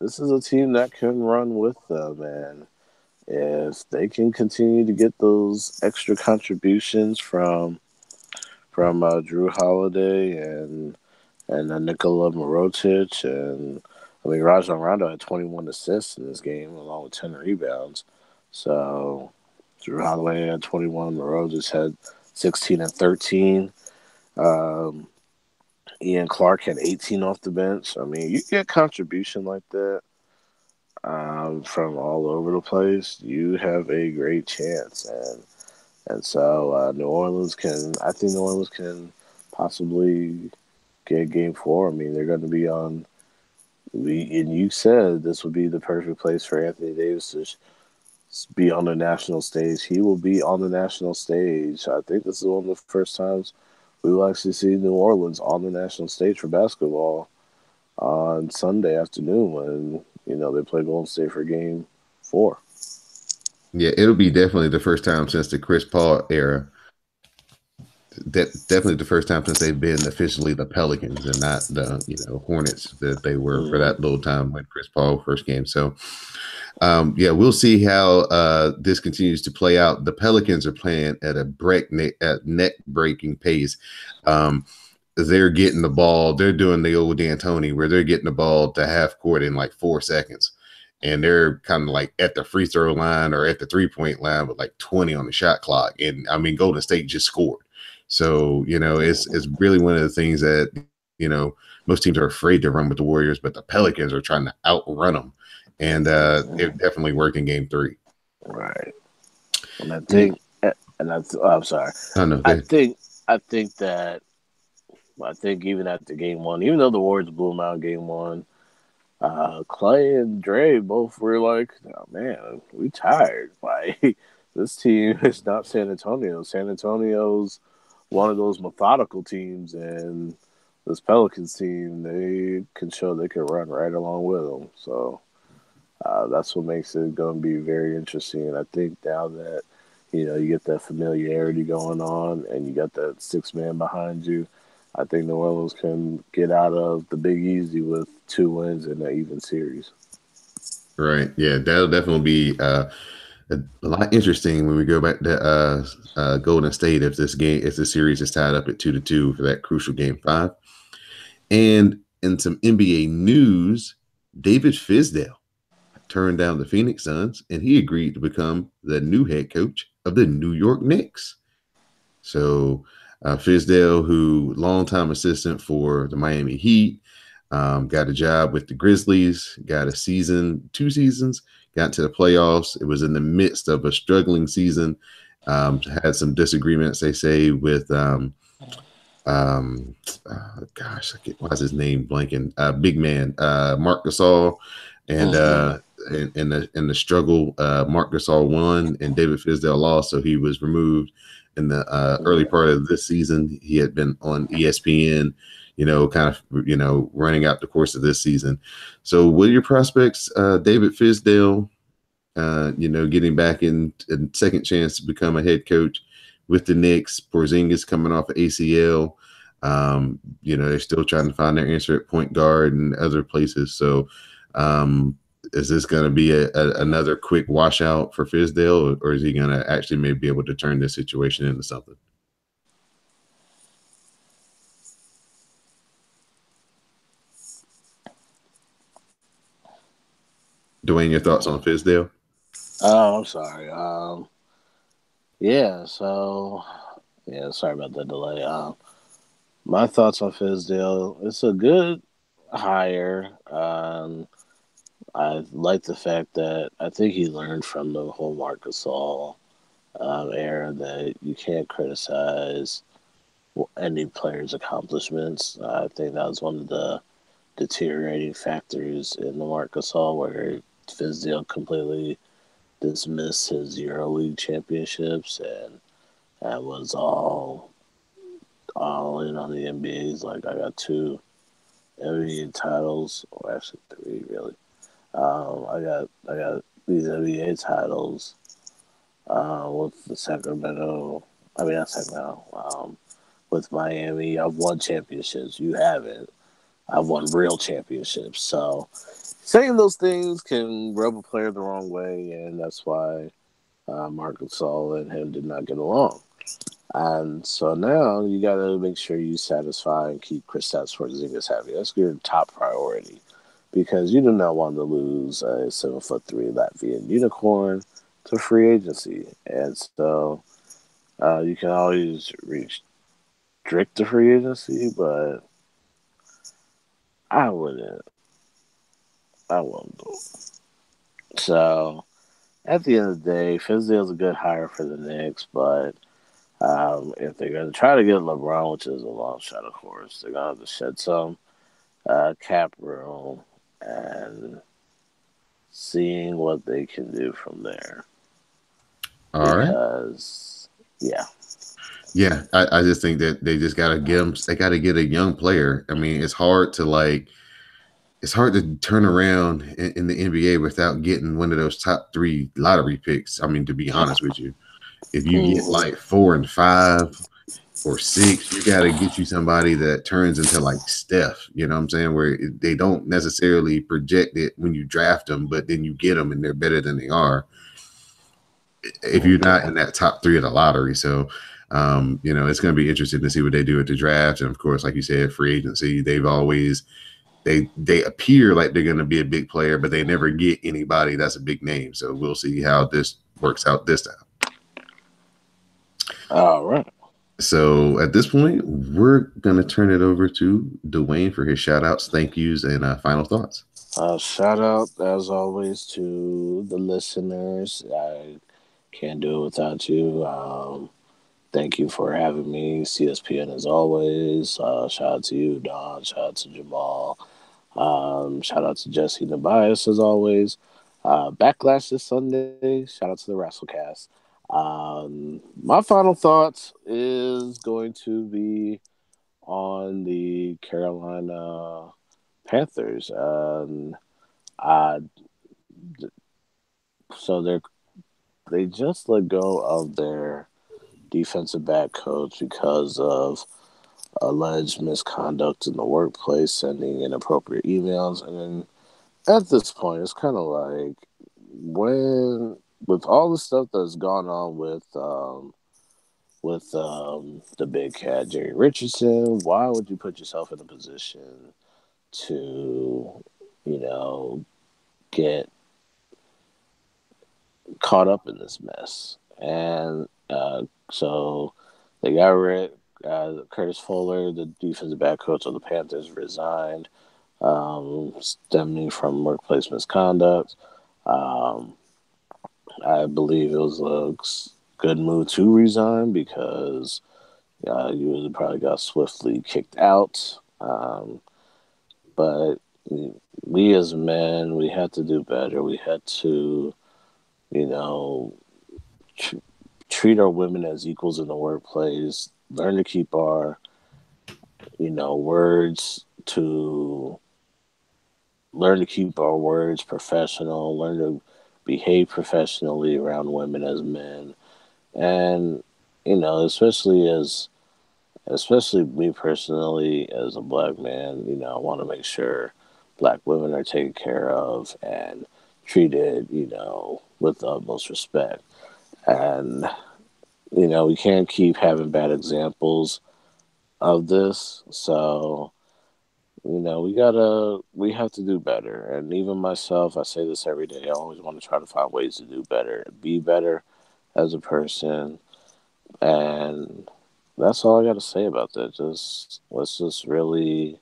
[SPEAKER 2] this is a team that can run with them, and if they can continue to get those extra contributions from Drew Holiday and Nikola Mirotic, and I mean Rajon Rondo had 21 assists in this game along with 10 rebounds. So Drew Holiday had 21, Mirotic had 16 and 13. Um, Ian Clark had 18 off the bench. I mean, you get contribution like that from all over the place, you have a great chance. And so New Orleans can, I think New Orleans can possibly get game four. I mean, they're going to be on, and you said this would be the perfect place for Anthony Davis to be on the national stage. He will be on the national stage. I think this is one of the first times we will actually see New Orleans on the national stage for basketball on Sunday afternoon when they play Golden State for Game 4.
[SPEAKER 1] Yeah, it'll be definitely the first time since the Chris Paul era. Definitely the first time since they've been officially the Pelicans and not the Hornets that they were for that little time when Chris Paul first came. So yeah, we'll see how this continues to play out. The Pelicans are playing at a neck breaking pace. They're getting the ball. They're doing the old D'Antoni where they're getting the ball to half court in like 4 seconds. And they're kind of like at the free throw line or at the 3-point line with like 20 on the shot clock. And I mean, Golden State just scored. So, it's really one of the things that, most teams are afraid to run with the Warriors, but the Pelicans are trying to outrun them. And it definitely worked in Game 3.
[SPEAKER 2] Right. And I think, I'm sorry.
[SPEAKER 1] Oh, no,
[SPEAKER 2] I think even after Game 1, even though the Warriors blew them out in Game 1, Clay and Dre both were like, oh, man, we tired. Like, this team is not San Antonio. San Antonio's one of those methodical teams, and this Pelicans team, they can show they can run right along with them. So that's what makes it going to be very interesting. And I think now that, you get that familiarity going on and you got that 6-man behind you, I think New Orleans can get out of the Big Easy with 2 wins in an even series.
[SPEAKER 1] Right. Yeah, that'll definitely be a lot interesting when we go back to Golden State if this series is tied up at 2-2 for that crucial Game 5. And in some NBA news, David Fizdale turned down the Phoenix Suns and he agreed to become the new head coach of the New York Knicks. So Fizdale, who longtime assistant for the Miami Heat, got a job with the Grizzlies, got a season, 2 seasons, got to the playoffs. It was in the midst of a struggling season. Had some disagreements, they say, with gosh, why is his name blanking? Big man, Marc Gasol, and in the struggle, Marc Gasol won and David Fizdale lost, so he was removed in the early part of this season. He had been on ESPN, kind of, running out the course of this season. So what are your prospects, David Fizdale, getting back in a second chance to become a head coach with the Knicks, Porzingis coming off of ACL. They're still trying to find their answer at point guard and other places. So is this going to be another quick washout for Fizdale, or is he going to actually maybe be able to turn this situation into something? Dwayne, your thoughts on Fizdale?
[SPEAKER 2] Oh, I'm sorry. Yeah, so, sorry about the delay. My thoughts on Fizdale, it's a good hire. I like the fact that I think he learned from the whole Marc Gasol era that you can't criticize any player's accomplishments. I think that was one of the deteriorating factors in the Marc Gasol, where Fizdale completely dismissed his EuroLeague championships and that was all in on the NBA. He's like, I got 2 NBA titles, or actually 3 really. I got these NBA titles with the Sacramento. I mean, not Sacramento. With Miami, I've won championships. You haven't. I've won real championships. So saying those things can rub a player the wrong way, and that's why Marc Gasol and him did not get along. And so now you got to make sure you satisfy and keep Kristaps Porzingis happy. That's your top priority because you do not want to lose a 7'3" Latvian unicorn to free agency. And so you can always restrict the free agency, but I wouldn't. I wouldn't do it. So at the end of the day, Fizdale's a good hire for the Knicks, but if they're going to try to get LeBron, which is a long shot, of course, they're going to have to shed some cap room and seeing what they can do from there.
[SPEAKER 1] All right.
[SPEAKER 2] Because, yeah.
[SPEAKER 1] Yeah, I just think that they just gotta get them. They gotta get a young player. I mean, it's hard to turn around in the NBA without getting one of those top 3 lottery picks. I mean, to be honest with you, if you get like 4 and 5 or 6, you got to get you somebody that turns into like Steph. You know what I'm saying? Where they don't necessarily project it when you draft them, but then you get them and they're better than they are. If you're not in that top 3 of the lottery, so it's going to be interesting to see what they do at the draft, and of course, like you said, free agency. They've always they appear like they're going to be a big player, but they never get anybody that's a big name. So we'll see how this works out this time.
[SPEAKER 2] All right.
[SPEAKER 1] So at this point, we're going to turn it over to Dwayne for his shout outs, thank yous, and final thoughts.
[SPEAKER 2] Shout out, as always, to the listeners. I can't do it without you. Thank you for having me, CSPN, as always. Shout out to you, Don. Shout out to Jamal. Shout out to Jesse Nabias, as always. Backlash this Sunday. Shout out to the WrestleCast. My final thoughts is going to be on the Carolina Panthers. So they just let go of their defensive back coach because of alleged misconduct in the workplace, sending inappropriate emails, and then at this point, it's kind of like with all the stuff that's gone on with the big cat Jerry Richardson, why would you put yourself in a position to, get caught up in this mess? And so they got rid. Curtis Fuller, the defensive back coach of the Panthers, resigned, stemming from workplace misconduct. I believe it was a good move to resign because you would have probably got swiftly kicked out. But we as men, we had to do better. We had to, treat our women as equals in the workplace. Learn to keep our, words to learn to keep our words professional. Learn to behave professionally around women as men, and especially me personally as a black man, I want to make sure black women are taken care of and treated, with the utmost respect. And, we can't keep having bad examples of this. So, we have to do better. And even myself, I say this every day. I always want to try to find ways to do better, be better as a person. And that's all I got to say about that. Let's just really,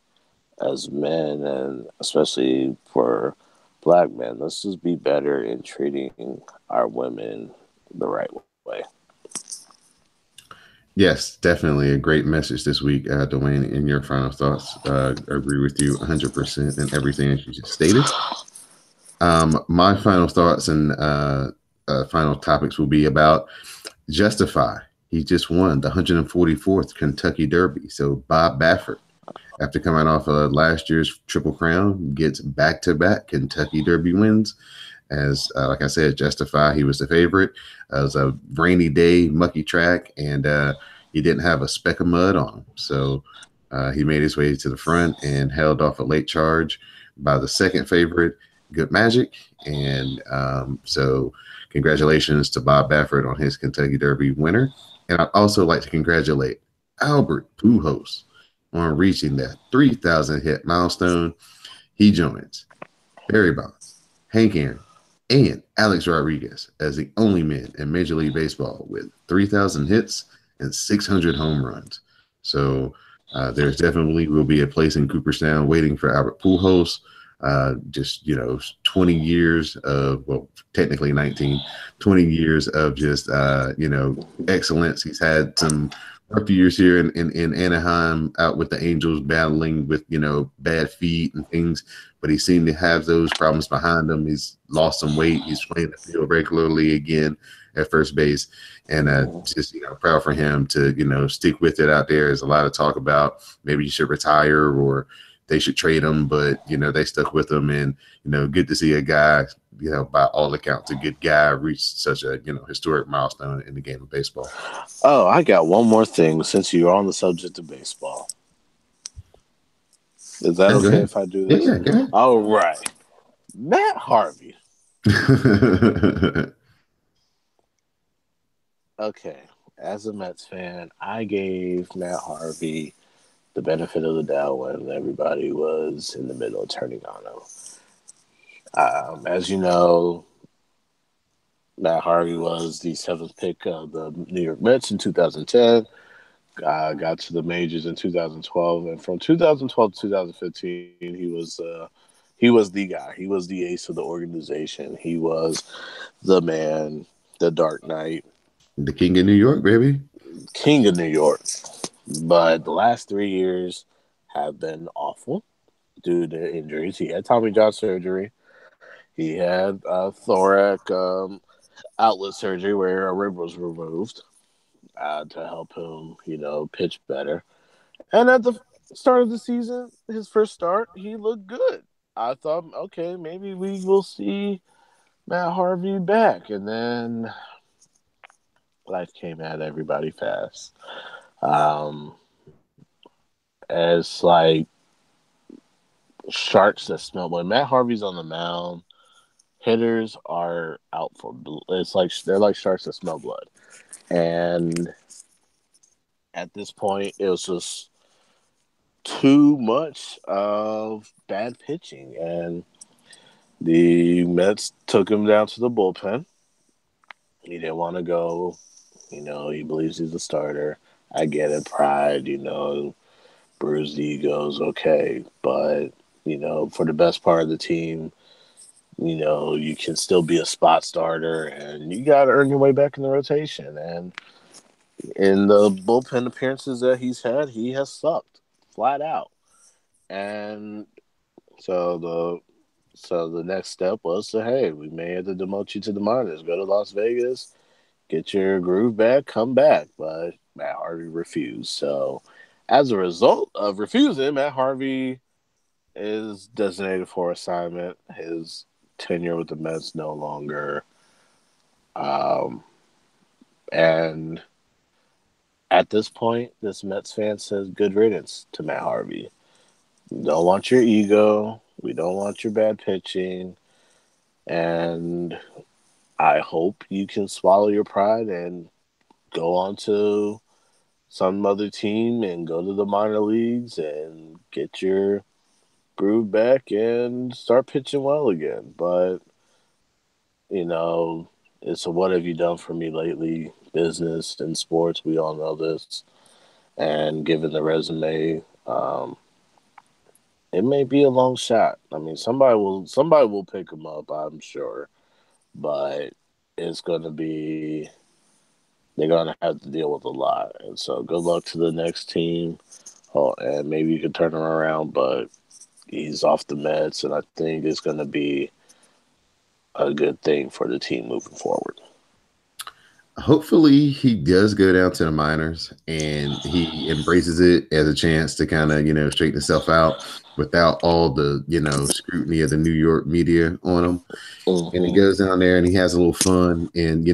[SPEAKER 2] as men, and especially for black men, let's just be better in treating our women the right way.
[SPEAKER 1] Yes, definitely a great message this week, Dwayne. In your final thoughts, I agree with you 100% in everything that you just stated. My final thoughts and final topics will be about Justify. He just won the 144th Kentucky Derby. So Bob Baffert, after coming off of last year's Triple Crown, gets back-to-back Kentucky Derby wins. As like I said, Justify, he was the favorite. It was a rainy day, mucky track, and he didn't have a speck of mud on him. So he made his way to the front and held off a late charge by the second favorite, Good Magic. And so congratulations to Bob Baffert on his Kentucky Derby winner. And I'd also like to congratulate Albert Pujols on reaching that 3,000 hit milestone. He joins Barry Bonds, Hank Aaron, and Alex Rodriguez as the only men in Major League Baseball with 3,000 hits and 600 home runs. So there's definitely will be a place in Cooperstown waiting for Albert Pujols. Just 20 years of, well, technically 19, 20 years of just excellence. He's had some rough years here in Anaheim, out with the Angels, battling with bad feet and things, but he seemed to have those problems behind him. He's lost some weight. He's playing the field regularly again at first base, and just proud for him to stick with it out there. There's a lot of talk about maybe he should retire or they should trade him, but they stuck with him, and good to see a guy, by all accounts, a good guy reach such a historic milestone in the game of baseball.
[SPEAKER 2] Oh, I got one more thing since you're on the subject of baseball. Is that okay if I do this?
[SPEAKER 1] Yeah, go ahead.
[SPEAKER 2] All right. Matt Harvey. Okay. As a Mets fan, I gave Matt Harvey the benefit of the doubt when everybody was in the middle of turning on him. As you know, Matt Harvey was the seventh pick of the New York Mets in 2010. Got to the majors in 2012, and from 2012 to 2015, he was the guy. He was the ace of the organization. He was the man, the Dark Knight,
[SPEAKER 1] the King of New York, baby,
[SPEAKER 2] King of New York. But the last 3 years have been awful due to injuries. He had Tommy John surgery. He had thoracic outlet surgery where a rib was removed to help him, pitch better. And at the start of the season, his first start, he looked good. I thought, okay, maybe we will see Matt Harvey back. And then life came at everybody fast. As like sharks that smell, when Matt Harvey's on the mound, hitters are out for blood. It's like they're like sharks that smell blood. And at this point, it was just too much of bad pitching, and the Mets took him down to the bullpen. He didn't want to go. He believes he's a starter. I get it, pride, bruised egos, okay. But, for the best part of the team, you can still be a spot starter, and you got to earn your way back in the rotation. And in the bullpen appearances that he's had, he has sucked flat out. And so the next step was to, hey, we may have to demote you to the minors. Go to Las Vegas, get your groove back, come back. But Matt Harvey refused. So as a result of refusing, Matt Harvey is designated for assignment. His tenure with the Mets no longer. And at this point, this Mets fan says good riddance to Matt Harvey. We don't want your ego. We don't want your bad pitching. And I hope you can swallow your pride and go on to some other team and go to the minor leagues and get your groove back and start pitching well again. But, it's a what have you done for me lately business and sports. We all know this. And given the resume, it may be a long shot. I mean, somebody will pick him up, I'm sure, but it's going to be they're gonna have to deal with a lot. And so, good luck to the next team. Oh, and maybe you can turn him around, but he's off the Mets, and I think it's gonna be a good thing for the team moving forward.
[SPEAKER 1] Hopefully he does go down to the minors and he embraces it as a chance to kind of, straighten himself out without all the, scrutiny of the New York media on him. And he goes down there and he has a little fun and,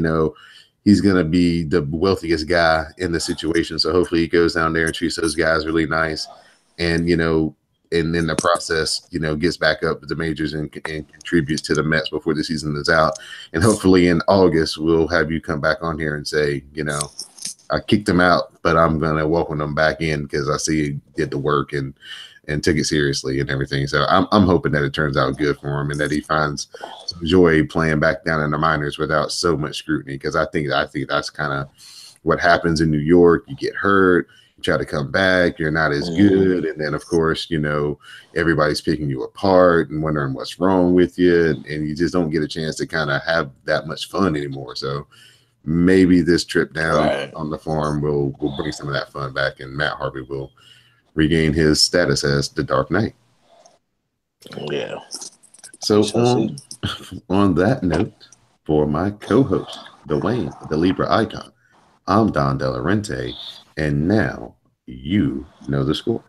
[SPEAKER 1] he's going to be the wealthiest guy in the situation. So hopefully he goes down there and treats those guys really nice and, and in the process, gets back up to the majors and contributes to the Mets before the season is out. And hopefully in August, we'll have you come back on here and say, I kicked him out, but I'm going to welcome him back in because I see he did the work and took it seriously and everything. So I'm hoping that it turns out good for him and that he finds some joy playing back down in the minors without so much scrutiny. Because I think that's kind of what happens in New York. You get hurt, you try to come back, you're not as good, and then of course everybody's picking you apart and wondering what's wrong with you, and you just don't get a chance to kind of have that much fun anymore. So maybe this trip down on the farm will bring some of that fun back, and Matt Harvey will regain his status as the Dark Knight.
[SPEAKER 2] Yeah.
[SPEAKER 1] So on that note, for my co-host, Dwayne, the Libra icon, I'm Don Delarente, and now you know the score.